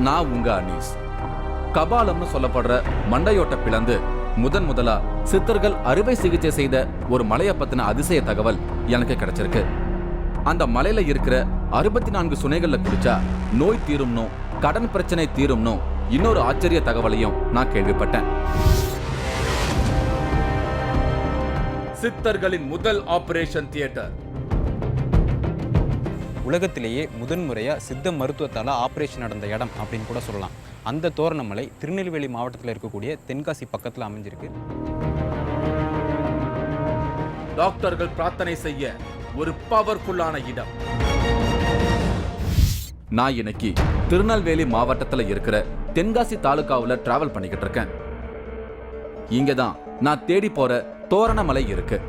நான் உங்க அனீஸ். கபாலம்னு சொல்லப்படுற மண்டையோட்ட பிளந்து முதலா சித்தர்கள் அறுவை சிகிச்சை செய்த ஒரு மலையை பத்தின அதிசய தகவல் எனக்கு கிடைச்சிருக்கு. அந்த மலையில இருக்கிற 64 சுனைகள்ல குடிச்சா நோய் தீரும்னும் கடன் பிரச்சனை தீரும்னும் இன்னொரு ஆச்சரிய தகவலையும் நான் கேள்விப்பட்டேன். சித்தர்களின் முதல் ஆபரேஷன் தியேட்டர். உலகத்திலேயே முதன்முறையா சித்த மருத்துவத்தால் ஆப்ரேஷன் நடந்த இடம் அப்படின்னு கூட சொல்லலாம். அந்த தோரணமலை திருநெல்வேலி மாவட்டத்தில் இருக்கக்கூடிய தென்காசி பக்கத்தில் அமைஞ்சிருக்கு. டாக்டர்கள் பிரார்த்தனை செய்ய ஒரு பவர்ஃபுல்லான இடம். நான் இன்னைக்கு திருநெல்வேலி மாவட்டத்தில் இருக்கிற தென்காசி தாலுகாவில் டிராவல் பண்ணிக்கிட்டு இருக்கேன். இங்கதான் நான் தேடி போற தோரணமலை இருக்கு.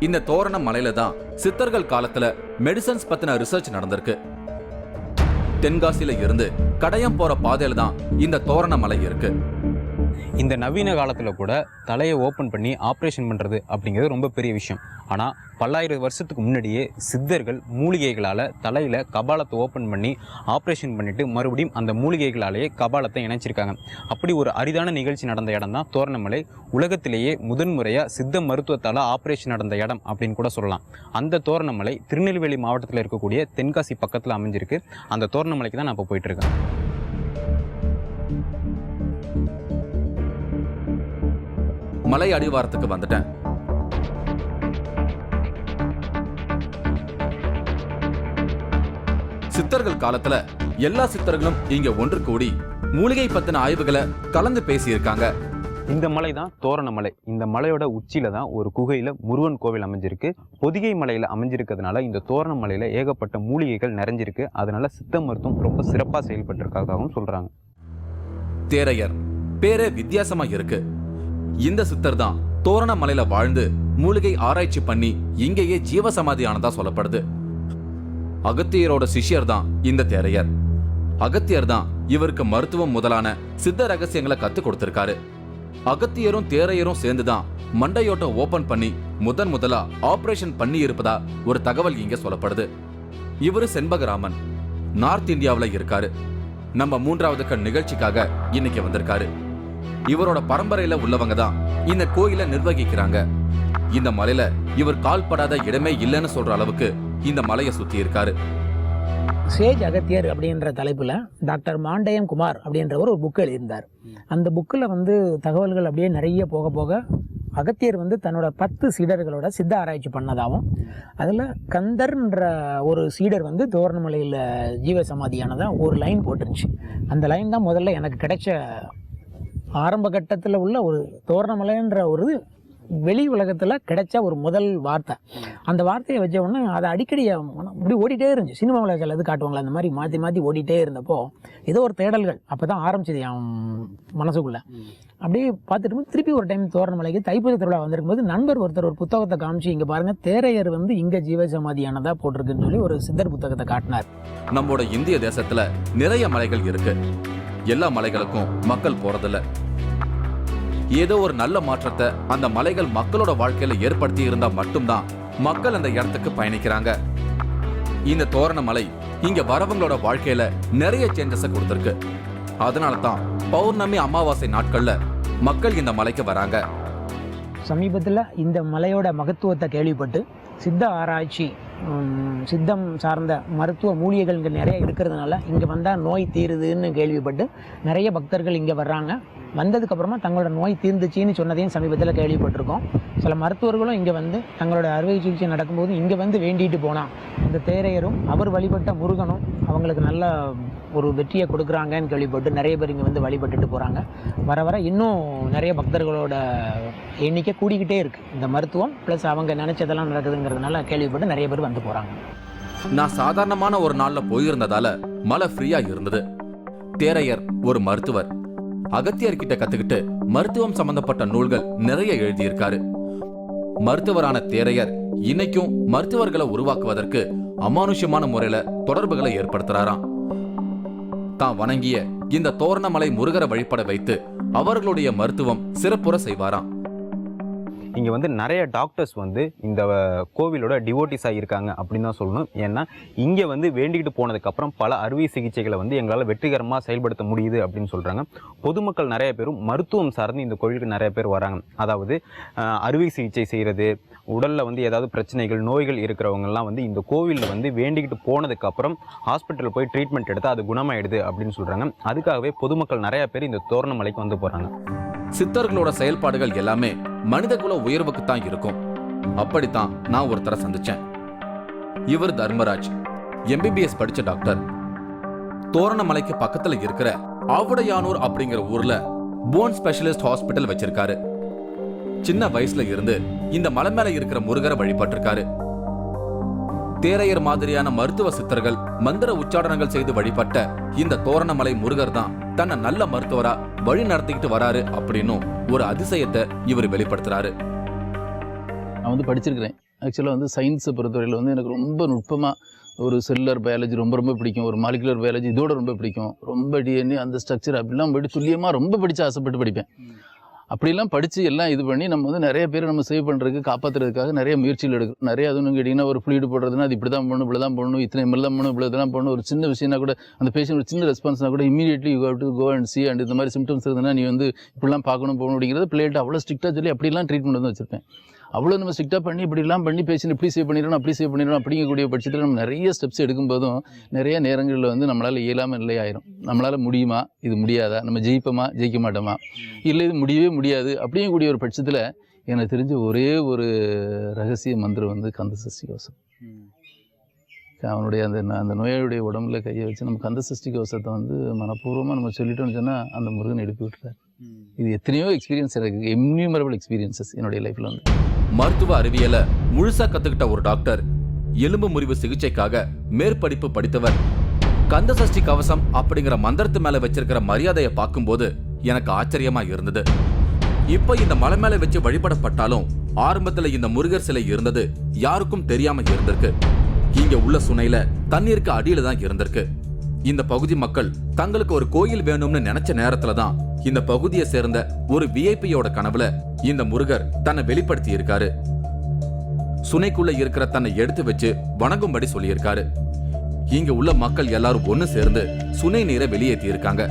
இந்த தோரண மலையில தான் சித்தர்கள் காலத்துல மெடிசன்ஸ் பத்தின ரிசர்ச் நடந்திருக்கு. தென்காசியில இருந்து கடையம் போற பாதையில தான் இந்த தோரண மலை இருக்கு. இந்த நவீன காலத்தில் கூட தலையை ஓப்பன் பண்ணி ஆப்ரேஷன் பண்ணுறது அப்படிங்கிறது ரொம்ப பெரிய விஷயம். ஆனால் பல்லாயிரம் வருஷத்துக்கு முன்னாடியே சித்தர்கள் மூலிகைகளால் தலையில் கபாலத்தை ஓப்பன் பண்ணி ஆப்ரேஷன் பண்ணிவிட்டு மறுபடியும் அந்த மூலிகைகளாலேயே கபாலத்தை இணைச்சிருக்காங்க. அப்படி ஒரு அரிதான நிகழ்ச்சி நடந்த இடம் தான் தோரணமலை. உலகத்திலேயே முதன்முறையாக சித்த மருத்துவத்தால் ஆப்ரேஷன் நடந்த இடம் அப்படின்னு கூட சொல்லலாம். அந்த தோரணமலை திருநெல்வேலி மாவட்டத்தில் இருக்கக்கூடிய தென்காசி பக்கத்தில் அமைஞ்சிருக்கு. அந்த தோரணமலைக்கு தான் நான் இப்போ போயிட்டுருக்கேன். மலை அடிவாரத்துக்கு வந்துட்டேன். சித்தர்கள் காலத்துல எல்லா சித்தர்களும் இங்க ஒன்று கூடி மூலிகை பத்தின ஆய்வுகளை கலந்து பேசியிருக்காங்க. இந்த மலை தான் தோரணமலை. இந்த மலையோட உச்சியில தான் ஒரு குகையில முருகன் கோவில் அமைஞ்சிருக்கு. பொதிகை மலையில அமைஞ்சிருக்கிறதுனால இந்த தோரணமலையில ஏகப்பட்ட மூலிகைகள் நிறைஞ்சிருக்கு. அதனால சித்த மருத்துவம் ரொம்ப சிறப்பா செயல்பட்டு இருக்காகவும் சொல்றாங்க. தேரையர் பேரே வித்தியாசமா இருக்கு. இந்த சித்தர் தான் தோரணமலையில வாழ்ந்து மூலிகை ஆராய்ச்சி பண்ணி இங்கேயே ஜீவசமாதி ஆனதா சொல்லப்படுது. அகத்தியரோட சிஷ்யர் தான் இந்த தேரையர். அகத்தியர் தான் இவருக்கு மருத்துவம் முதலான சித்த ரகசியங்களை கத்து கொடுத்திருக்காரு. அகத்தியரும் தேரையரும் சேர்ந்துதான் மண்டையோட்டை ஓபன் பண்ணி முதலா ஆபரேஷன் பண்ணி இருப்பதா ஒரு தகவல் இங்க சொல்லப்படுது. இவரு செண்பகராமன் நார்த் இந்தியாவில் இருக்காரு. நம்ம 3வது கண் நிகழ்ச்சிக்காக இன்னைக்கு வந்திருக்காரு. இவரோட பரம்பரையில உள்ளவங்க தான் இந்த கோயிலை நிர்வகிக்கிறாங்க. இந்த மலையில இவர் கால்படாத இடமே இல்லைன்னு சொல்ற அளவுக்கு இந்த மலையை சுத்தி இருக்காரு. சேஜ் அகத்தியர் அப்படின்ற தலைப்புல டாக்டர் மாண்டயம் குமார் அப்படின்றவர் ஒரு புக் எழுதியிருந்தார். அந்த புக்கில் தகவல்கள் அப்படியே நிறைய போக போக அகத்தியர் தன்னோட 10 சீடர்களோட சித்த ஆராய்ச்சி பண்ணதாகவும் அதில் கந்தர்ன்ற ஒரு சீடர் தோரணமலையில் ஜீவசமாதியானதா ஒரு லைன் போட்டுருந்துச்சு. அந்த லைன் தான் முதல்ல எனக்கு கிடைச்ச ஆரம்ப கட்டத்தில் உள்ள ஒரு தோரணமலைன்ற ஒரு வெளி உலகத்தில் கிடைச்ச ஒரு முதல் வார்த்தை. அந்த வார்த்தையை வச்ச உடனே அதை அடிக்கடி இப்படி ஓடிட்டே இருந்துச்சு. சினிமாவில் சில இது காட்டுவாங்களே அந்த மாதிரி மாற்றி மாற்றி ஓடிட்டே இருந்தப்போ ஏதோ ஒரு தேடல்கள் அப்போ தான் ஆரம்பிச்சது என் மனசுக்குள்ளே. அப்படியே பார்த்துட்டு திருப்பி ஒரு டைம் தோரணமலைக்கு தைப்பூச திருவிழா வந்திருக்கும்போது நண்பர் ஒருத்தர் ஒரு புத்தகத்தை காமிச்சு இங்கே பாருங்கள் தேரையர் இங்கே ஜீவசமாதியானதா போட்டிருக்குன்னு சொல்லி ஒரு சித்தர் புத்தகத்தை காட்டினார். நம்மளோட இந்திய தேசத்தில் நிறைய மலைகள் இருக்கு. எல்லா மலைகளுக்கும் மக்கள் போறதில்ல. ஏதோ ஒரு நல்ல மாற்றத்தை அந்த மலைகள் மக்களோட வாழ்க்கையில ஏற்படுத்தி இருந்தா மட்டும்தான் மக்கள் அந்த இடத்துக்கு பயணிக்கிறாங்க. இந்த தோரணமலை இங்க வரவங்களோட வாழ்க்கையில நிறைய சேஞ்சஸ கொடுத்திருக்கு. அதனால தான் பௌர்ணமி அமாவாசை நாட்கள்ல மக்கள் இந்த மலைக்கு வராங்க. சமீபத்தில் இந்த மலையோட மகத்துவத்தை கேள்விப்பட்டு சித்த ஆராய்ச்சி சித்தம் சார்ந்த மருத்துவ மூலிகைகள் இங்கே நிறைய இருக்கிறதுனால இங்கே வந்தால் நோய் தீருதுன்னு கேள்விப்பட்டு நிறைய பக்தர்கள் இங்கே வர்றாங்க. வந்ததுக்கப்புறமா தங்களோட நோய் தீர்ந்துச்சின்னு சொன்னதையும் சமீபத்தில் கேள்விப்பட்டிருக்கோம். சில மருத்துவர்களும் இங்கே அவங்களோட அறுவை சிகிச்சை நடக்கும்போது இங்கே வேண்டிட்டு போனால் இந்த தேரையரும் அவர் வழிபட்ட முருகனும் அவங்களுக்கு நல்ல ஒரு வெற்றியை கொடுக்குறாங்கன்னு கேள்விப்பட்டு நிறைய பேர் இங்கே வழிபட்டுட்டு போகிறாங்க. வர வர இன்னும் நிறைய பக்தர்களோட எண்ணிக்கை கூடிக்கிட்டே இருக்குது. இந்த மருத்துவம் ப்ளஸ் அவங்க நினைச்சதெல்லாம் நடக்குதுங்கிறதுனால கேள்விப்பட்டு நிறைய பேர் போகிறாங்க. நான் சாதாரணமான ஒரு நாள்ல போயிருந்ததால மலை ஃப்ரீயா இருந்தது. தேரையர் ஒரு மருத்துவர். அகத்தியர் கிட்ட கத்துக்கிட்டு மருத்துவம் சம்பந்தப்பட்ட நூல்கள் நிறைய எழுதியிருக்காரு. மருத்துவரான தேரையர் இன்னைக்கும் மருத்துவர்களை உருவாக்குவதற்கு அமானுஷ்யமான முறையில தொடர்புகளை ஏற்படுத்துறாராம். தான் வணங்கிய இந்த தோரணமலை முருகரை வழிபட வைத்து அவர்களுடைய மருத்துவம் சிறப்புற செய்வாராம். இங்கே வந்து நிறைய டாக்டர்ஸ் வந்து இந்த கோவிலோட டிவோட்டிஸாக இருக்காங்க அப்படின்னு தான் சொல்லணும். ஏன்னா இங்கே வந்து வேண்டிக்கிட்டு போனதுக்கப்புறம் பல அறுவை சிகிச்சைகளை வந்து எங்களால் வெற்றிகரமாக செயல்படுத்த முடியுது அப்படின்னு சொல்கிறாங்க. பொதுமக்கள் நிறைய பேரும் மருத்துவம் சார்ந்து இந்த கோவிலுக்கு நிறைய பேர் வராங்க. அதாவது அறுவை சிகிச்சை செய்கிறது, உடலில் வந்து ஏதாவது பிரச்சனைகள் நோய்கள் இருக்கிறவங்கலாம் வந்து இந்த கோவிலில் வந்து வேண்டிக்கிட்டு போனதுக்கப்புறம் ஹாஸ்பிட்டல் போய் ட்ரீட்மெண்ட் எடுத்தால் அது குணமாயிடுது அப்படின்னு சொல்கிறாங்க. அதுக்காகவே பொதுமக்கள் நிறைய பேர் இந்த தோரணமலைக்கு வந்து போகிறாங்க. சித்தர்களோட செயல்பாடுகள் எல்லாமே மனிதகுல உயர்வுக்கு தான் இருக்கும். அப்படித்தான் நான் ஒருத்தரை சந்திச்சேன். இவர் தர்மராஜ், MBBS படிச்ச டாக்டர். தோரணமலைக்கு பக்கத்துல இருக்கிற ஆவுடையானூர் அப்படிங்கிற ஊர்ல போன் ஸ்பெஷலிஸ்ட் ஹாஸ்பிட்டல் வச்சிருக்காரு. சின்ன வயசுல இருந்து இந்த மலை மேல இருக்கிற முருகரை வழிபட்டிருக்காரு. தேரையர் மாதிரியான மருத்துவ சித்தர்கள் மந்திர உச்சாடனங்கள் செய்து வழிபட்ட இந்த தோரணமலை முருகர் தான் தன்னை நல்ல மருத்துவரா வழி நடத்திக்கிட்டு வராரு அப்படின்னும் ஒரு அதிசயத்தை இவர் வெளிப்படுத்துறாரு. நான் வந்து படிச்சிருக்கிறேன். ஆக்சுவலாக வந்து சயின்ஸை பொறுத்தவரையில் வந்து எனக்கு ரொம்ப நுட்பமாக ஒரு செல்லுலர் பயாலஜி ரொம்ப பிடிக்கும், ஒரு மாலிகுலர் பயாலஜி இதோட ரொம்ப பிடிக்கும், ரொம்ப DNA அந்த ஸ்ட்ரக்சர் அப்படிலாம் போய்ட்டு துல்லியமாக ரொம்ப படித்து ஆசைப்பட்டு படிப்பேன். அப்படிலாம் படித்து எல்லாம் இது பண்ணி நம்ம வந்து நிறைய பேர் நம்ம சேவ் பண்ணுறதுக்கு காப்பாற்றுறதுக்காக நிறைய முயற்சிகள் எடுக்கும். நிறைய அதுன்னு கேட்டிங்கன்னா ஒரு ஃப்ளூயிட் போடுறதுனா அது இப்படி தான் பண்ணணும், இத்தனை ml தான் பண்ணணும், இவ்வளோ இதெல்லாம் பண்ணணும். ஒரு சின்ன விஷயம்னா கூட அந்த பேஷண்ட் ஒரு சின்ன ரெஸ்பான்ஸ்னா கூட immediately you have to go and see and இந்த மாதிரி சிம்டம்ஸ் இருந்ததுன்னா நீ வந்து இப்படிலாம் பார்க்கணும் போகணும் அப்படிங்கிறது பிள்ளைகிட்ட அவ்வளோ ஸ்ட்ரிக்டாக சொல்லி அப்படிலாம் ட்ரீட்மெண்ட் வந்து வச்சுருப்பேன். அவ்வளோ நம்ம ஸ்ட்ரிக்டாக பண்ணி இப்படிலாம் பண்ணி பேஷண்ட் இப்படி சேவ் பண்ணிடணும் அப்படி சேவ் பண்ணிடணும் அப்படிங்கக்கூடிய பட்சத்தில் நம்ம நிறைய ஸ்டெப்ஸ் எடுக்கும்போதும் நிறைய நேரங்களில் வந்து நம்மளால் இயலாமல் இல்லை ஆயிரும். நம்மளால் முடியுமா, இது முடியாதா, நம்ம ஜெயிப்போமா ஜெயிக்க மாட்டோமா, இல்லை இது முடியவே முடியாது அப்படிங்கக்கூடிய ஒரு பட்சத்தில் எனக்கு தெரிஞ்ச ஒரே ஒரு ரகசிய மந்திரம் வந்து கந்தசஷ்டி கவசம். அவனுடைய அந்த நோயாளியுடைய உடம்புல கையை வச்சு நம்ம கந்தசஷ்டி கவசத்தை வந்து மனப்பூர்வமாக நம்ம சொல்லிட்டோம்னு சொன்னால் அந்த முருகன் எழுப்பி விட்டுறாரு. இது எத்தனையோ எக்ஸ்பீரியன்ஸ் எனக்கு, இன்யூமரபிள் எக்ஸ்பீரியன்சஸ் என்னுடைய லைஃப்பில் வந்து. மருத்துவ அறிவியலை முழுசா கத்துக்கிட்ட ஒரு டாக்டர், எலும்பு முறிவு சிகிச்சைக்காக மேற்படிப்பு படித்தவர், கந்தசஷ்டி கவசம் அப்படிங்கிற மந்திரத்து மேல வச்சிருக்கிற மரியாதையை பார்க்கும்போது எனக்கு ஆச்சரியமா இருந்தது. இப்ப இந்த மலை மேல வச்சு வழிபடப்பட்டாலும் ஆரம்பத்துல இந்த முருகர் சிலை இருந்தது யாருக்கும் தெரியாம இருந்திருக்கு. இங்க உள்ள சுனையில தண்ணீருக்கு அடியில தான் இருந்திருக்கு. இந்த பகுதி மக்கள் தங்களுக்கு ஒரு கோயில் வேணும்னு நினைச்ச நேரத்துல தான் இந்த பகுதியை சேர்ந்த ஒரு விஐபியோட கனவுல இந்த முருகர் தன்னை வெளிப்படுத்தி இருக்காரு. சுனைக்குள்ள இருக்கிற தன்னை எடுத்து வச்சு வணங்கும்படி சொல்லியிருக்காரு. இங்க உள்ள மக்கள் எல்லாரும் ஒண்ணு சேர்ந்து சுனை நீரை வெளியேற்றி இருக்காங்க.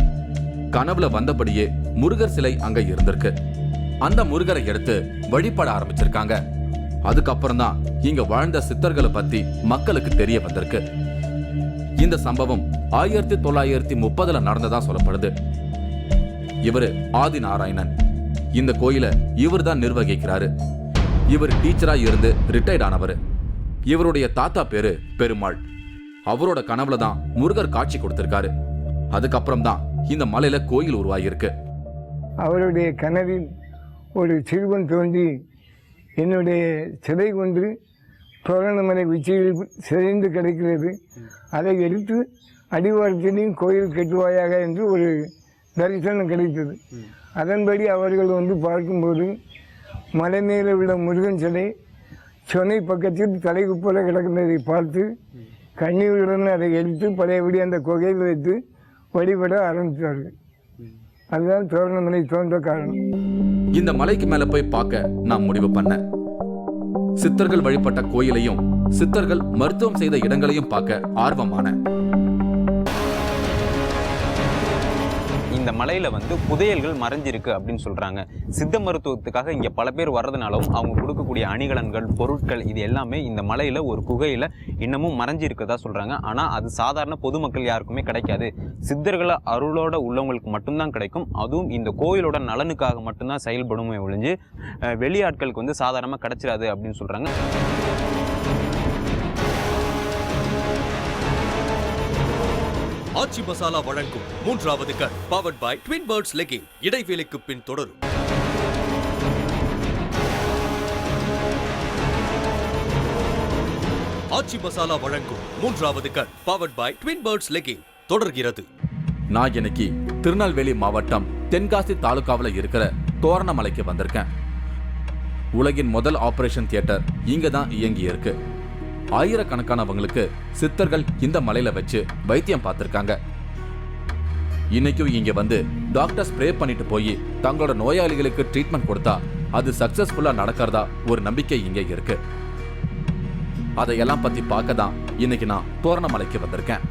கனவுல வந்தபடியே முருகர் சிலை அங்க இருந்திருக்கு. அந்த முருகரை எடுத்து வழிபட ஆரம்பிச்சிருக்காங்க. அதுக்கப்புறம் தான் இங்க வாழ்ந்த சித்தர்களை பத்தி மக்களுக்கு தெரிய வந்திருக்கு. இந்த சம்பவம் 1930 நடந்ததா சொல்லப்படுது. இவரு ஆதி நாராயணன். இந்த கோயிலை இவர் தான் நிர்வகிக்கிறாரு. இவர் டீச்சரா இருந்து ரிட்டையர்ட் ஆனவர். இவருடைய தாத்தா பேரு பெருமாள். அவரோட கனவுல தான் முருகர் காட்சி கொடுத்திருக்காரு. அதுக்கப்புறம் தான் இந்த மலையில கோயில் உருவாகியிருக்கு. அவருடைய கனவில் ஒரு சிறுவன் தோன்றி என்னுடைய சிலை கொண்டு தோரணமலை உச்சியில் சிதைந்து கிடைக்கிறது, அதை எடுத்து அடிவாரத்திலையும் கோயில் கட்டுவாயாக என்று ஒரு தரிசனம் கிடைத்தது. அதன்படி அவர்கள் வந்து பார்க்கும்போது மலை மேலே உள்ள முருகன் சிலை சொன்னை பக்கத்தில் தலைக்குப்போல கிடக்கிறதை பார்த்து கண்ணீருடன் அதை எடுத்து பழையபடி அந்த குகையில் வைத்து வழிபட ஆரம்பித்தார்கள். அதுதான் தோரணமலை தோன்ற காரணம். இந்த மலைக்கு மேல போய் பார்க்க நான் முடிவு பண்ணேன். சித்தர்கள் வழிபட்ட கோயிலையும் சித்தர்கள் மருத்துவம் செய்த இடங்களையும் பார்க்க ஆர்வமான. இந்த மலையில் வந்து புதையல்கள் மறைஞ்சிருக்கு அப்படின்னு சொல்கிறாங்க. சித்த மருத்துவத்துக்காக இங்கே பல பேர் வர்றதுனாலும் அவங்க கொடுக்கக்கூடிய அணிகலன்கள் பொருட்கள் இது எல்லாமே இந்த மலையில் ஒரு குகையில் இன்னமும் மறைஞ்சிருக்கதா சொல்கிறாங்க. ஆனால் அது சாதாரண பொதுமக்கள் யாருக்குமே கிடைக்காது. சித்தர்கள் அருளோட உள்ளவங்களுக்கு மட்டும்தான் கிடைக்கும். அதுவும் இந்த கோயிலோட நலனுக்காக மட்டும்தான் செயல்படுமே ஒழிஞ்சு வெளியாட்களுக்கு வந்து சாதாரணமாக கிடைச்சிடாது அப்படின்னு சொல்கிறாங்க. ஆச்சி மசாலா வழங்கும் 3வது cut powered by twin birds legging. இடைவேளைக்கு பின் தொடரும். ஆச்சி மசாலா வழங்கும் 3வது cut powered by twin birds legging தொடர்கிறது. நான் இன்னைக்கு திருநெல்வேலி மாவட்டம் தென்காசி தாலுகாவில் இருக்கிற தோரணமலைக்கு வந்திருக்கேன். உலகின் முதல் ஆபரேஷன் தியேட்டர் இங்க தான் இயங்கி இருக்கு. ஆயிரக்கணக்கானவங்களுக்கு சித்தர்கள் இந்த மலையில வச்சு வைத்தியம் பார்த்திருக்காங்க. இன்னைக்கும் இங்க வந்து டாக்டர் ஸ்ப்ரே பண்ணிட்டு போய் தங்களோட நோயாளிகளுக்கு ட்ரீட்மெண்ட் கொடுத்தா அது சக்சஸ்ஃபுல்லா நடக்கிறதா ஒரு நம்பிக்கை இங்க இருக்கு. அதையெல்லாம் பத்தி பார்க்க தான் இன்னைக்கு நான் தோரணமலைக்கு வந்திருக்கேன்.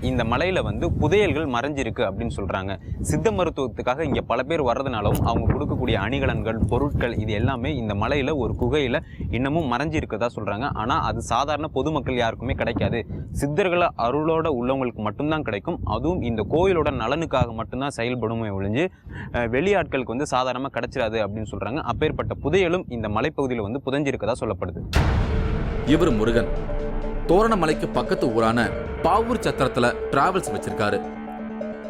இந்த மலையில வந்து புதையல்கள் மறைஞ்சிருக்கு அப்படின்னு சொல்றாங்க. சித்த மருத்துவத்துக்காக இங்க பல பேர் வர்றதுனாலும் அவங்க கொடுக்கக்கூடிய அணிகலன்கள், பொருட்கள் இது எல்லாமே இந்த மலையில ஒரு குகையில இன்னமும் மறைஞ்சிருக்கதா சொல்றாங்க. ஆனா அது சாதாரண பொதுமக்கள் யாருக்குமே கிடைக்காது. சித்தர்கள் அருளோட உள்ளவங்களுக்கு மட்டும்தான் கிடைக்கும். அதுவும் இந்த கோயிலோட நலனுக்காக மட்டும்தான் செயல்படுமே ஒழிஞ்சு வெளியாட்களுக்கு வந்து சாதாரணமாக கிடைச்சிடாது அப்படின்னு சொல்றாங்க. அப்பேற்பட்ட புதையலும் இந்த மலைப்பகுதியில் வந்து புதைஞ்சிருக்கதா சொல்லப்படுது. இவர் முருகன் தோரணமலைக்கு பக்கத்து ஊரான பாவூர் சத்திரத்துல டிராவல்ஸ் வச்சிருக்காரு.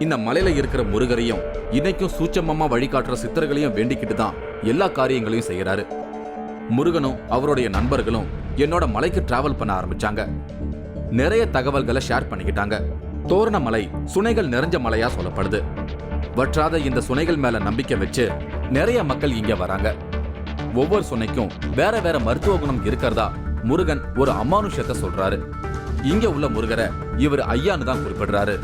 இந்த மலையில இருக்கிற முருகரையும் இன்னைக்கும் சூட்சமமா வழிகாட்டுற சித்தர்களையும் வேண்டிக்கிட்டு தான் எல்லா காரியங்களையும் செய்யறாரு. முருகனும் அவருடைய நண்பர்களும் என்னோட மலைக்கு டிராவல் பண்ண ஆரம்பிச்சாங்க. நிறைய தகவல்களை ஷேர் பண்ணிக்கிட்டாங்க. தோரணமலை சுனைகள் நிறைஞ்ச மலையா சொல்லப்படுது. வற்றாத இந்த சுனைகள் மேல நம்பிக்கை வச்சு நிறைய மக்கள் இங்க வராங்க. ஒவ்வொரு சுனைக்கும் வேற வேற மருத்துவ குணம் இருக்கிறதா முருகன் ஒரு அமானுஷத்தை சொல்றாரு. இங்க உள்ள முருகரை இவர் ஐயான்னு தான் குறிப்பிடுறாரு.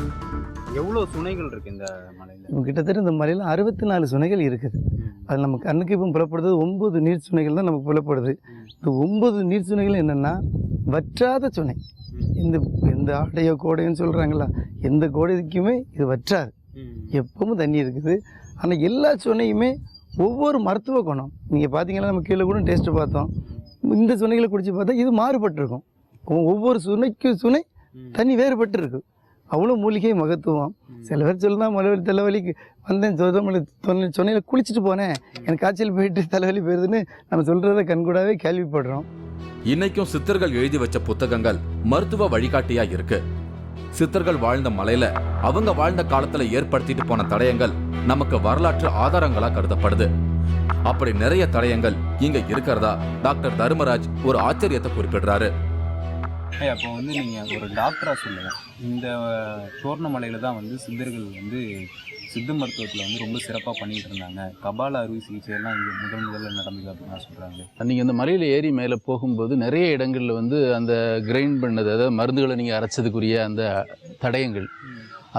எவ்வளோ சுனைகள் இருக்கு இந்த மலையில? கிட்டத்தட்ட இந்த மலையில் 64 சுனைகள் இருக்குது. அது நம்ம கண்ணுக்கு இப்போ புலப்படுறது 9 நீர் சுனைகள் தான் நமக்கு புலப்படுது. இந்த 9 நீர் சுனைகள் என்னென்னா வற்றாத சுனை. இந்த ஆடையோ கோடையோன்னு சொல்கிறாங்களா, எந்த கோடைக்குமே இது வற்றாது, எப்பவும் தண்ணி இருக்குது. ஆனால் எல்லா சுனையுமே ஒவ்வொரு மருத்துவ குணம். நீங்கள் பார்த்தீங்கன்னா நம்ம கீழே கூட டேஸ்ட்டு பார்த்தோம். இந்த சுனைகளை குடிச்சு பார்த்தா இது மாறுபட்டிருக்கும். ஒவ்வொரு சுனைக்கு சுனை தண்ணி வேறுபட்டு இருக்கு. அவ்வளோ மூலிகை மகத்துவம். சில பேர் சொல்லலாம் மலைவலி தலைவலிக்கு வந்தேன், சொன்னையில் குளிச்சுட்டு போனேன், எனக்கு காய்ச்சல் போயிட்டு தலைவலி போயிருதுன்னு நம்ம சொல்கிறத கண்கூடாவே கேள்விப்படுறோம். இன்னைக்கும் சித்தர்கள் எழுதி வச்ச புத்தகங்கள் மருத்துவ வழிகாட்டியா இருக்கு. சித்தர்கள் வாழ்ந்த மலையில அவங்க வாழ்ந்த காலத்துல ஏற்படுத்திட்டு போன தடயங்கள் நமக்கு வரலாற்று ஆதாரங்களா கருதப்படுது. அப்படி நிறைய தடயங்கள் இங்க இருக்கிறதா டாக்டர் தர்மராஜ் ஒரு ஆச்சரியத்தை குறிப்பிடுறாரு. அப்போ வந்து நீங்கள் ஒரு டாக்டராக சொல்லுங்க, இந்த தோரணமலையில தான் வந்து சித்தர்கள் வந்து சித்த மருத்துவத்தில் வந்து ரொம்ப சிறப்பாக பண்ணிட்டு இருந்தாங்க. கபால அறுவை சிகிச்சையெல்லாம் இங்கே முதல்ல நடந்தது அப்படின்னு சொல்கிறாங்க. நீங்கள் இந்த மலையில் ஏறி மேலே போகும்போது நிறைய இடங்களில் வந்து அந்த கிரைண்ட் பண்ணது, அதாவது மருந்துகளை நீங்கள் அரைச்சதுக்குரிய அந்த தடயங்கள்,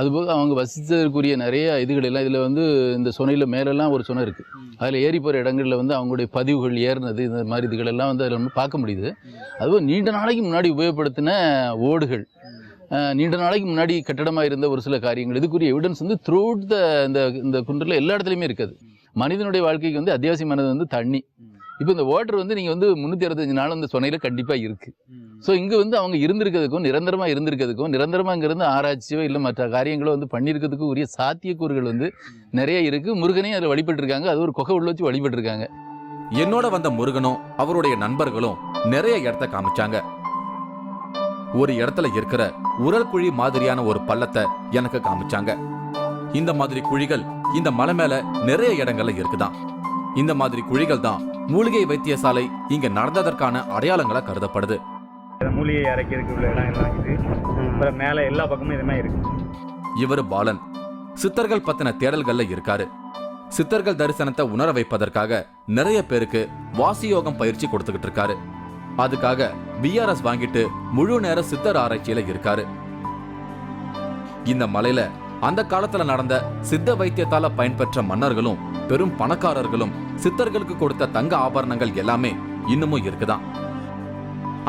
அதுபோக அவங்க வசித்ததற்குரிய நிறைய இதுகள் எல்லாம் இதில் வந்து இந்த சுனையில் மேலெல்லாம் ஒரு சுனை இருக்குது. அதில் ஏறி போகிற இடங்களில் வந்து அவங்களுடைய பதிவுகள் ஏறினது, இந்த மாதிரி இதுகளெல்லாம் வந்து அதில் வந்து பார்க்க முடியுது. அதுவும் நீண்ட நாளைக்கு முன்னாடி உபயோகப்படுத்தின ஓடுகள், நீண்ட நாளைக்கு முன்னாடி கட்டடமாக இருந்த ஒரு சில காரியங்கள், இதுக்குரிய எவிடன்ஸ் வந்து த்ரூ அவுட் இந்த குன்றில் எல்லா இடத்துலையுமே இருக்குது. மனிதனுடைய வாழ்க்கைக்கு வந்து அத்தியாவசியமானது வந்து தண்ணி. இப்போ இந்த வாட்டர் வந்து நீங்கள் வந்து 365 நாள் அந்த சுனையில் கண்டிப்பாக இருக்குது. ஸோ இங்கே வந்து அவங்க இருந்திருக்கிறதுக்கும் நிரந்தரமாங்கிறது ஆராய்ச்சியோ இல்லை மற்ற காரியங்களோ வந்து பண்ணியிருக்கிறதுக்கு உரிய சாத்தியக்கூறுகள் வந்து நிறைய இருக்குது. முருகனையும் அதில் வழிபட்டுருக்காங்க. அது ஒரு குகை உள்ள வச்சு வழிபட்டுருக்காங்க. என்னோட வந்த முருகனும் அவருடைய நண்பர்களும் நிறைய இடத்த காமிச்சாங்க. ஒரு இடத்துல இருக்கிற உரல் குழி மாதிரியான ஒரு பள்ளத்தை எனக்கு காமிச்சாங்க. இந்த மாதிரி குழிகள் இந்த மலை மேல நிறைய இடங்கள்ல இருக்குதான். இந்த மாதிரி குழிகள் தான் மூலிகை வைத்தியசாலை இங்க நடந்ததற்கான அடையாளங்களா கருதப்படுது. மூலிகை அரைக்கிறதுக்கு உள்ள இடம் எல்லாம் இது. அப்புறம் மேலே எல்லா பக்கமும் இதுமே இருக்கு. இவர் பாலன் சித்தர்கள் பத்தின தேடல்கள்ல இருக்காரு. சித்தர்கள் தரிசனத்தை உணர வைப்பதற்காக நிறைய பேருக்கு வாசியோகம் பயிற்சி கொடுத்துக்கிட்டு இருக்காரு. அதுக்காக பிஆர்எஸ் வாங்கிட்டு முழு நேர சித்தர் ஆராய்ச்சியில இருக்காரு. இந்த மலையில அந்த காலத்துல நடந்த சித்த வைத்தியத்தால பயன்பெற்ற மன்னர்களும் பெரும் பணக்காரர்களும் சித்தர்களுக்கு கொடுத்த தங்க ஆபரணங்கள் எல்லாமே இன்னமும் இருக்குதான்.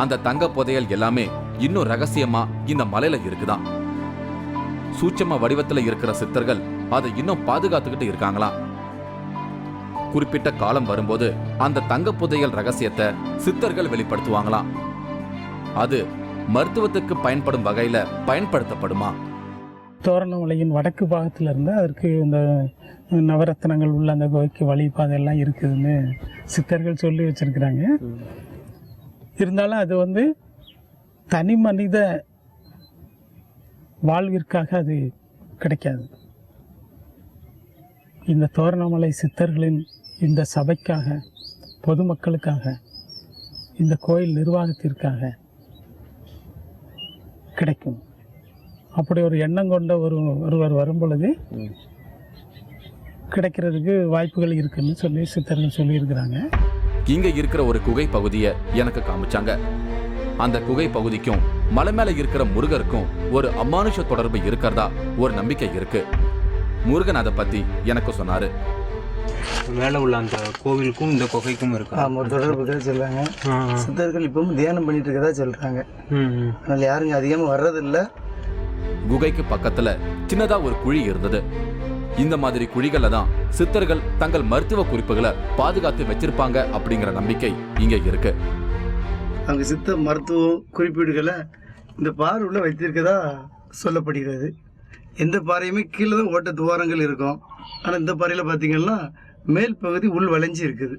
அந்த தங்க புதையல் எல்லாமே இன்னும் ரகசியமா இந்த மலையில இருக்குதான். சூட்சம வடிவத்துல இருக்கிற சித்தர்கள் அதை இன்னும் பாதுகாத்துக்கிட்டு இருக்காங்களாம். குறிப்பிட்ட காலம் வரும்போது அந்த தங்க புதையல் ரகசியத்தை சித்தர்கள் வெளிப்படுத்துவாங்களாம். அது மருத்துவத்துக்கு பயன்படும் வகையில பயன்படுத்தப்படுமா? தோரணமலையின் வடக்கு பாகத்தில் இருந்தால் அதற்கு இந்த நவரத்னங்கள் உள்ள அந்த கோய்க்கு வழிபாதையெல்லாம் இருக்குதுன்னு சித்தர்கள் சொல்லி வச்சிருக்கிறாங்க. இருந்தாலும் அது வந்து தனி மனித வாழ்விற்காக அது கிடைக்காது. இந்த தோரணமலை சித்தர்களின் இந்த சபைக்காக, பொதுமக்களுக்காக, இந்த கோயில் நிர்வாகத்திற்காக கிடைக்கும். அப்படி ஒரு எண்ணம் கொண்ட ஒருவர் வரும் பொழுது கிடைக்கிறதுக்கு வாய்ப்புகள் இருக்குன்னு சொல்லி சித்தர்கள் சொல்லியிருக்கிறாங்க. இங்க இருக்கிற ஒரு குகை பகுதியை எனக்கு காமிச்சாங்க. அந்த குகை பகுதிக்கும் மலை மேல இருக்கிற முருகருக்கும் ஒரு அமானுஷ தொடர்பு இருக்கிறதா ஒரு நம்பிக்கை இருக்கு. முருகன் அதை பத்தி எனக்கு சொன்னாரு. மேலே உள்ள அந்த கோவிலுக்கும் இந்த குகைக்கும் இருக்கு. ஆமாம், தொடர்பு இருக்கிறதா சொல்கிறாங்க. சித்தர்கள் இப்பவும் தியானம் பண்ணிட்டு இருக்கதா சொல்கிறாங்க. அதனால் யாருங்க அதிகமாக வர்றதில்லை. குகைக்கு பக்கத்துல சின்னதா ஒரு குழி இருந்தது. இந்த மாதிரி குழிகள்ல தான் சித்தர்கள் தங்கள் மருத்துவ குறிப்புகளை பாதுகாத்து வச்சிருப்பாங்க அப்படிங்கிற நம்பிக்கை இங்க இருக்கு. அங்கே சித்த மருத்துவ குறிப்பீடுகளை இந்த பாறை உள்ள வைத்திருக்கதா சொல்லப்படுகிறது. எந்த பாறையுமே கீழே தான் ஓட்ட துவாரங்கள் இருக்கும். ஆனால் இந்த பாறையில் பார்த்தீங்கன்னா மேல் பகுதி உள் வளைஞ்சி இருக்குது.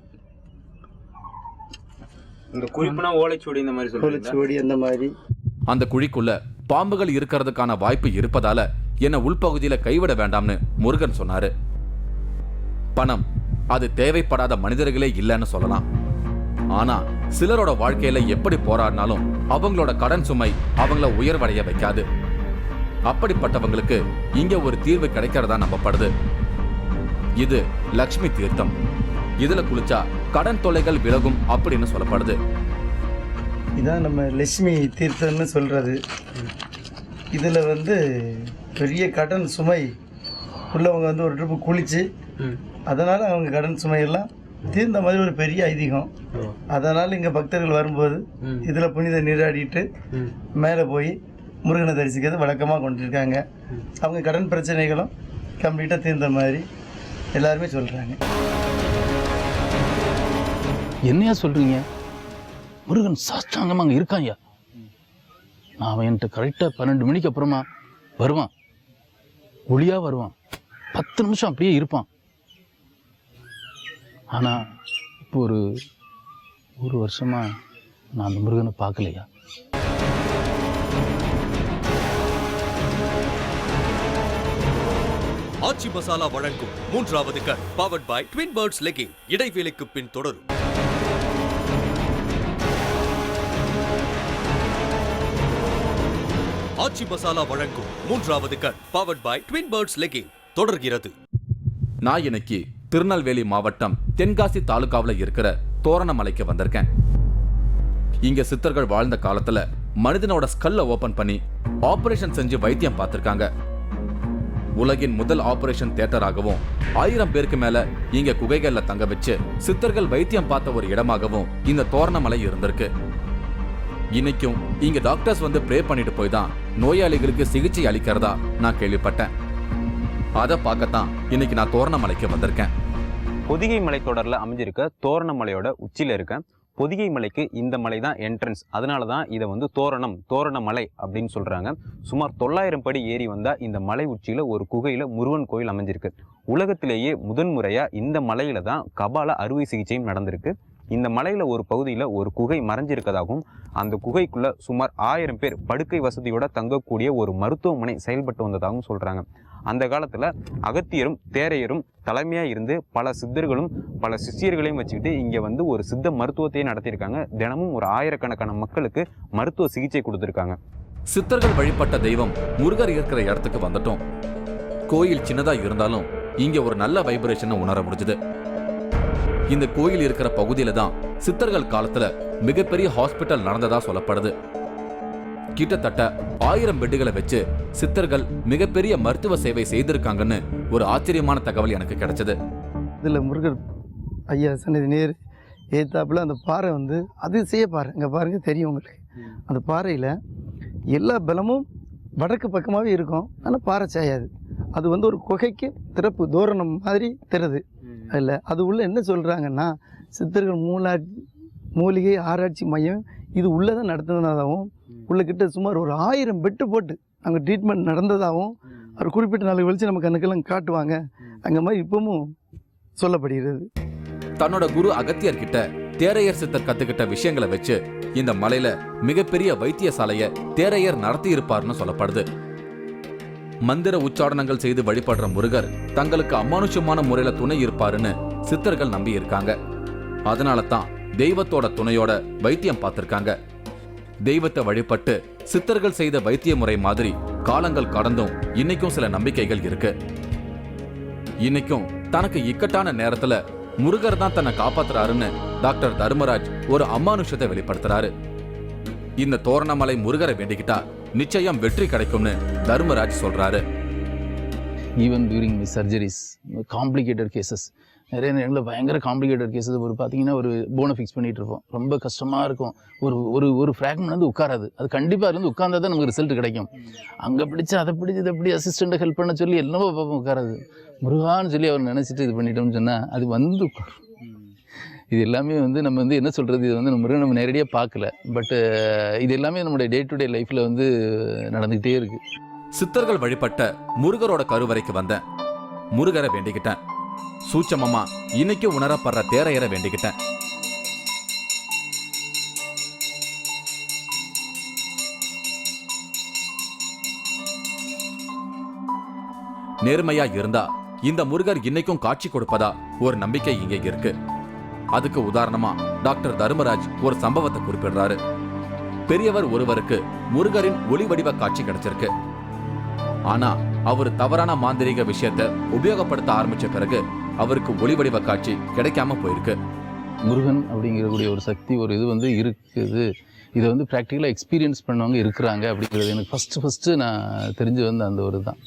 இந்த குறிப்புனா ஓலைச்சுவடி இந்த மாதிரி ஓலைச்சுவடி அந்த மாதிரி. அந்த குழிக்குள்ள பாம்புகள் இருக்கிறதுக்கான வாய்ப்பு இருப்பதால என்ன உள்பகுதியில கைவிட வேண்டாம்னு முருகன் சொன்னாரு. பணம் அது தேவைப்படாத மனிதர்களே இல்லைன்னு சொல்லலாம். ஆனா சிலரோட வாழ்க்கையில எப்படி போராடினாலும் அவங்களோட கடன் சுமை அவங்கள உயர்வடைய வைக்காது. அப்படிப்பட்டவங்களுக்கு இங்க ஒரு தீர்வு கிடைக்கிறதா நம்பப்படுது. இது லக்ஷ்மி தீர்த்தம். இதுல குளிச்சா கடன் தொல்லைகள் விலகும் அப்படின்னு சொல்லப்படுது. இதான் நம்ம லட்சுமி தீர்த்தம்னு சொல்கிறது. இதில் வந்து பெரிய கடன் சுமை உள்ளவங்க வந்து ஒரு ட்ரிப்பு குளித்து அதனால் அவங்க கடன் சுமையெல்லாம் தீர்ந்த மாதிரி ஒரு பெரிய ஐதீகம். அதனால் இங்கே பக்தர்கள் வரும்போது இதில் புனித நீராடிட்டு மேலே போய் முருகனை தரிசிக்கிறது வழக்கமாக கொண்டிருக்காங்க. அவங்க கடன் பிரச்சனைகளும் கம்ப்ளீட்டாக தீர்ந்த மாதிரி எல்லாருமே சொல்கிறாங்க. என்னையா சொல்கிறீங்க? முருகன் சாஷ்டாங்கமாக அங்கே இருக்கான்யா. நான் அவன் என்கிட்ட கரெக்டாக 12 மணிக்கு அப்புறமா வருவான். ஒளியாக வருவான். 10 நிமிஷம் அப்படியே இருப்பான். ஆனால் இப்போ ஒரு வருஷமாக நான் அந்த முருகனை பார்க்கலையா. ஆச்சி மசாலா வழங்கும் 3வது கண் powered by twin birds legging. இடைவேளைக்கு பின் தொடரும். ஆச்சி மசாலா வழங்கும் 3வது கண் powered by twin birds legging தொடர்கிறது. நான் இன்னைக்கு திருநெல்வேலி மாவட்டம் தென்காசி தாலுகாவில் இருக்கிற தோரணமலைக்கு வந்திருக்கேன். இங்க சித்தர்கள் வாழ்ந்த காலத்துல மனிதனோட ஸ்கல்ல ஓபன் பண்ணி ஆபரேஷன் செஞ்சு வைத்தியம் பார்த்திருக்காங்க. உலகின் முதல் ஆபரேஷன் தியேட்டராகவும் 1000 பேருக்கு மேல இங்க குகைகள்ல தங்க வச்சு சித்தர்கள் வைத்தியம் பார்த்த ஒரு இடமாகவும் இந்த தோரணமலை இருந்திருக்கு. இன்னைக்கும் இங்க டாக்டர்ஸ் வந்து ப்ரே பண்ணிட்டு போய் தான் நோயாளிகளுக்கு சிகிச்சை அளிக்கிறதா நான் கேள்விப்பட்டேன். அதை பார்க்கத்தான் இன்னைக்கு நான் தோரணமலைக்கு வந்திருக்கேன். பொதிகை மலைத்தொடரில் அமைஞ்சிருக்க தோரணமலையோட உச்சியில் இருக்க பொதிகை மலைக்கு இந்த மலை தான் என்ட்ரன்ஸ். அதனால தான் இதை வந்து தோரணமலை அப்படின்னு சொல்கிறாங்க. சுமார் 900 படி ஏறி வந்தால் இந்த மலை உச்சியில் ஒரு குகையில் முருகன் கோயில் அமைஞ்சிருக்கு. உலகத்திலேயே முதன்முறையாக இந்த மலையில தான் கபால அறுவை சிகிச்சையும் நடந்திருக்கு. இந்த மலையில் ஒரு பகுதியில் ஒரு குகை மறைஞ்சிருக்கதாகவும் அந்த குகைக்குள்ளே சுமார் 1000 பேர் படுக்கை வசதியோட தங்கக்கூடிய ஒரு மருத்துவமனை செயல்பட்டு வந்ததாகவும் சொல்கிறாங்க. அந்த காலத்தில் அகத்தியரும் தேரையரும் தலைமையாக இருந்து பல சித்தர்களும் பல சிஷியர்களையும் வச்சுக்கிட்டு இங்கே வந்து ஒரு சித்த மருத்துவத்தையே நடத்தியிருக்காங்க. தினமும் ஒரு 1000கணக்கான மக்களுக்கு மருத்துவ சிகிச்சை கொடுத்துருக்காங்க. சித்தர்கள் வழிபட்ட தெய்வம் முருகர் இருக்கிற இடத்துக்கு வந்துட்டோம். கோயில் சின்னதா இருந்தாலும் இங்க ஒரு நல்ல வைப்ரேஷனை உணர முடிஞ்சுது. இந்த கோயில் இருக்கிற பகுதியில தான் சித்தர்கள் காலத்துல மிகப்பெரிய ஹாஸ்பிட்டல் நடந்ததா சொல்லப்படுது. கிட்டத்தட்ட 1000 பெட்டுகளை வச்சு சித்தர்கள் மிகப்பெரிய மருத்துவ சேவை செய்திருக்காங்கன்னு ஒரு ஆச்சரியமான தகவல் எனக்கு கிடைச்சது. இதில் முருகர் ஐயா சன்னதி நேர் ஏத்தாப்புல அந்த பாறை வந்து அதிசய பாறை. இங்கே பாருங்க தெரியும் உங்களுக்கு. அந்த பாறையில் எல்லா பலமும் வடக்கு பக்கமாகவே இருக்கும். ஆனால் பாறை சாயாது. அது வந்து ஒரு குகைக்கு திறப்பு தோரணம் மாதிரி தெரியுது. அதில் அது உள்ள என்ன சொல்கிறாங்கன்னா சித்தர்கள் மூலிகை ஆராய்ச்சி மையம் இது உள்ளே தான் நடத்துனதாகவும் உள்ளக்கிட்ட சுமார் ஒரு 1000 பெட்டு போட்டு அங்கே ட்ரீட்மெண்ட் நடந்ததாகவும் ஒரு குறிப்பிட்ட நாளுக்கு வச்சு நம்ம கணக்கெல்லாம் காட்டுவாங்க. அங்கே மாதிரி இப்பவும் சொல்லப்படுகிறது. தன்னோட குரு அகத்தியர் கிட்ட தேரையர் சித்தர் கத்துக்கிட்ட விஷயங்களை வச்சு இந்த மலையில மிகப்பெரிய வைத்தியசாலைய தேரையர் நடத்தி இருப்பார்னு சொல்லப்படுது. மந்திர உச்சாரணங்கள் செய்து வழிபடுற முருகர் தங்களுக்கு அமானுஷமான முறையில துணை இருப்பாருன்னு சித்தர்கள் நம்பி இருக்காங்க. அதனால தான் தெய்வத்தோட துணையோட வைத்தியம் பார்த்திருக்காங்க. தெய்வத்தை வழிபட்டு சித்தர்கள் செய்த வைத்திய முறை மாதிரி காலங்கள் கடந்தும் இன்னைக்கும் சில நம்பிக்கைகள் இருக்கு. இன்னைக்கும் தனக்கு இக்கட்டான நேரத்துல முருகர் தான் தன்னை காப்பாத்துறாருன்னு டாக்டர் தர்மராஜ் ஒரு அமானுஷத்தை வெளிப்படுத்துறாரு. இந்த தோரணமலை முருகரை வேண்டிக்கிட்டா நிச்சயம் வெற்றி கிடைக்கும்னு தர்மராஜ் சொல்றாரு. Even during my surgeries complicated cases நிறைய நேரங்களில் பயங்கர காம்ப்ளிகேட்டட் கேஸ். ஒரு பார்த்தீங்கன்னா ஒரு போனை ஃபிக்ஸ் பண்ணிகிட்டு இருப்போம், ரொம்ப கஷ்டமாக இருக்கும். ஒரு ஃப்ராக்மெண்ட் வந்து உட்காராது, அது கண்டிப்பாக அது வந்து உட்கார்ந்தா தான் நமக்கு ரிசல்ட் கிடைக்கும். அங்கே பிடிச்சி அதை பிடிச்சி இதை எப்படி அசிஸ்டண்ட்டை ஹெல்ப் பண்ண சொல்லி என்னவோ பார்ப்போம், உட்காராது. முருகான்னு சொல்லி அவர் நினச்சிட்டு இது பண்ணிட்டோம்னு சொன்னால் அது வந்து உட்காரும். இது எல்லாமே வந்து நம்ம வந்து என்ன சொல்கிறது, இது வந்து நம்ம நேரடியாக பார்க்கல, பட்டு இது எல்லாமே நம்மளுடைய டே டு டே லைஃப்பில் வந்து நடந்துக்கிட்டே இருக்குது. சித்தர்கள் வழிபட்ட முருகரோட கருவறைக்கு வந்தேன். முருகரை வேண்டிக்கிட்டேன். சூட்சமமா இன்னைக்கு உணரப்படுற தேரையரை வேண்டிக்கிட்டேன். நேர்மையா இருந்தா இந்த முருகர் இன்னைக்கும் காட்சி கொடுப்பதா ஒரு நம்பிக்கை இங்கே இருக்கு. அதுக்கு உதாரணமா டாக்டர் தர்மராஜ் ஒரு சம்பவத்தை குறிப்பிடுறாரு. பெரியவர் ஒருவருக்கு முருகரின் ஒளி வடிவ காட்சி கிடைச்சிருக்கு. ஆனா அவர் தவறான மாந்திரீக விஷயத்தை உபயோகப்படுத்த ஆரம்பிச்ச பிறகு அவருக்கு ஒளி வடிவ காட்சி கிடைக்காம போயிருக்கு. முருகன் அப்படிங்கிறக்கூடிய ஒரு சக்தி, ஒரு இது வந்து இருக்குது. இதை வந்து ப்ராக்டிக்கலாக எக்ஸ்பீரியன்ஸ் பண்ணவங்க இருக்கிறாங்க அப்படிங்கிறது எனக்கு ஃபஸ்ட்டு நான் தெரிஞ்சு வந்து அந்த ஒரு தான்.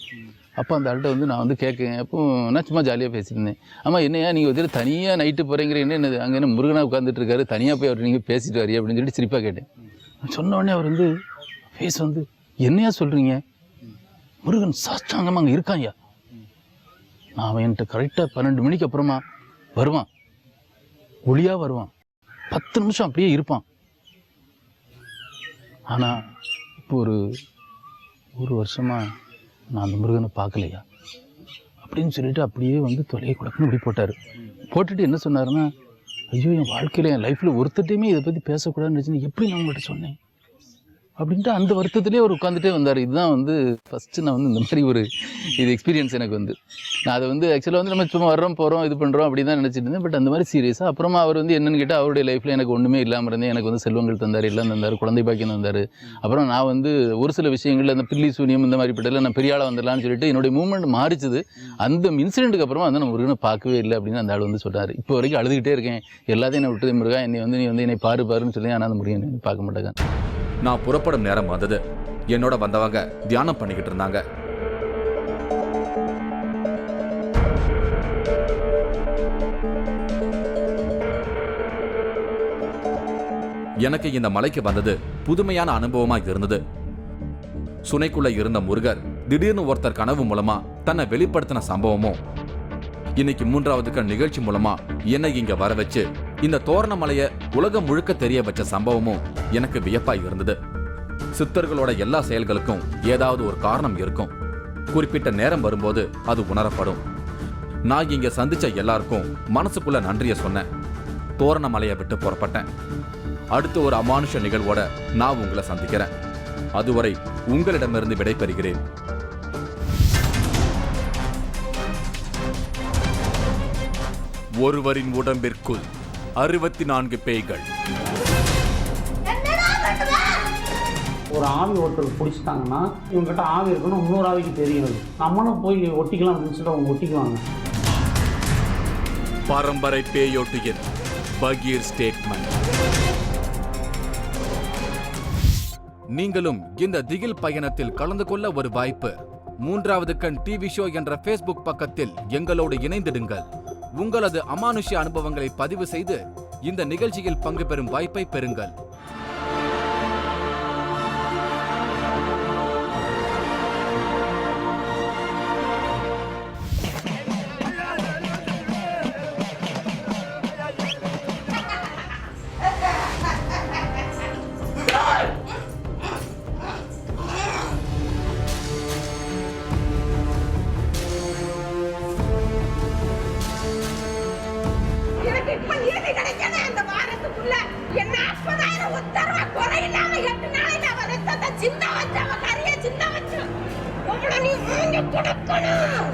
அப்போ அந்த ஆள்கிட்ட வந்து நான் வந்து கேட்கேன். அப்போ நான் சும்மா ஜாலியாக பேசியிருந்தேன். ஆமாம், என்னையா நீங்கள் வந்து தனியாக நைட்டு போகிறீங்கிற என்ன அங்கே என்ன முருகனாக உட்காந்துட்டு இருக்காரு, தனியாக போய் அவர் நீங்கள் பேசிட்டு வரியா அப்படின்னு சொல்லிட்டு சிரிப்பாக கேட்டேன். சொன்ன உடனே அவர் வந்து ஃபேஸ் வந்து என்னையா சொல்கிறீங்க, முருகன் சாஸ்தாங்கமாக அங்கே இருக்கான்யா. நான் அவன் என்கிட்ட கரெக்டாக 12 மணிக்கு அப்புறமா வருவான், ஒளியாக வருவான், 10 நிமிஷம் அப்படியே இருப்பான். ஆனால் இப்போ ஒரு வருஷமாக நான் அந்த முருகனை பார்க்கலையா அப்படின்னு சொல்லிட்டு அப்படியே வந்து தொலையை கொடுக்கணும் இப்படி போட்டுட்டு என்ன சொன்னாருன்னா, ஐயோ என் வாழ்க்கையில் என் லைஃப்பில் ஒருத்தட்டையுமே இதை பற்றி பேசக்கூடாதுன்னு வச்சுன்னு எப்படி நான் உங்கள்கிட்ட சொன்னேன் அப்படின்ட்டு அந்த வருத்தத்திலே அவர் உட்காந்துட்டே வந்தார். இதுதான் வந்து ஃபஸ்ட்டு நான் வந்து இந்த மாதிரி ஒரு இது எக்ஸ்பீரியன்ஸ் எனக்கு வந்து. நான் அதை வந்து ஆக்சுவலாக வந்து நம்ம சும்மா வர்றோம் போகிறோம் இது பண்ணுறோம் அப்படி தான் நினச்சிட்டு இருந்தேன். பட் அந்த மாதிரி சீரியஸாக அப்புறமா அவர் வந்து என்னென்னு கேட்டால் அவருடைய லைஃப்பில் எனக்கு ஒன்றுமே இல்லாமல் இருந்தேன். எனக்கு வந்து செல்வங்கள் தந்தார், எல்லாம் தந்தார், குழந்தை பாக்கியம் தந்தார். அப்புறம் நான் வந்து ஒரு சில விஷயங்களில் அந்த பில்லி சூனியம் இந்த மாதிரி பட்டதில் நான் பெரிய ஆளாக வந்துடலான்னு சொல்லிட்டு என்னுடைய மூவ்மெண்ட் மாறிச்சுது. அந்த இன்சிடென்ட்டுக்கு அப்புறமா வந்து நான் முருகனை பார்க்கவே இல்லை அப்படின்னு அந்த ஆள் வந்து சொல்கிறார். இப்போ வரைக்கும் அழுதுகிட்டே இருக்கேன், எல்லாத்தையும் என்னை விட்டது முருகா, நீ வந்து என்னை பாருன்னு சொல்லி. ஆனால் அந்த முருகன் பார்க்க மாட்டேங்க. நான் புறப்படும் நேரம் வந்தது. என்னோட வந்தவங்க தியானம் பண்ணிக்கிட்டு இருந்தாங்க. எனக்கு இந்த மலைக்கு வந்தது புதுமையான அனுபவமா இருந்தது. சுனைக்குள்ள இருந்த முருகர் திடீர்னு ஒருத்தர் கனவு மூலமா தன்னை வெளிப்படுத்தின சம்பவமும், இன்னைக்கு 3வது கண் நிகழ்ச்சி மூலமா என்னை இங்க வர வச்சு இந்த தோரணமலைய உலகம் முழுக்க தெரிய வச்ச சம்பவமும் எனக்கு வியப்பா இருந்தது. சித்தர்களோட எல்லா செயல்களுக்கும் ஏதாவது ஒரு காரணம் இருக்கும். குறிப்பிட்ட நேரம் வரும்போது அது உணரப்படும். நான் இங்க சந்திச்ச எல்லாருக்கும் மனசுக்குள்ள நன்றிய சொன்னேன். தோரணமலையை விட்டு புறப்பட்டேன். அடுத்த ஒரு அமானுஷ நிகழ்வோட நான் உங்களை சந்திக்கிறேன். அதுவரை உங்களிடமிருந்து விடைபெறுகிறேன். ஒருவரின் உடம்பிற்குள் 64 பேய்கள். ஒரு ஆவி ஒருத்தர் பிடிச்சிட்டாங்கன்னா இவங்ககிட்ட ஆவி இருக்குன்னு இன்னொரு ஆவிக்கு தெரியும். நம்மளும் போய் ஒட்டிக்கலாம் அப்படின்னு சொல்லிட்டு அவங்க ஒட்டிக்குவாங்க. பரம்பரை பேயோட்டியின் பகீர் ஸ்டேட்மெண்ட். நீங்களும் இந்த திகில் பயணத்தில் கலந்து கொள்ள ஒரு வாய்ப்பு. 3வது கண் டிவி ஷோ என்ற Facebook பக்கத்தில் எங்களோடு இணைந்திடுங்கள். உங்களது அமானுஷ்ய அனுபவங்களை பதிவு செய்து இந்த நிகழ்ச்சியில் பங்கு பெறும் வாய்ப்பை பெறுங்கள். சின்ன வச்சு அவ கரைய சின்ன வச்சு நீ கொடுக்கணும்.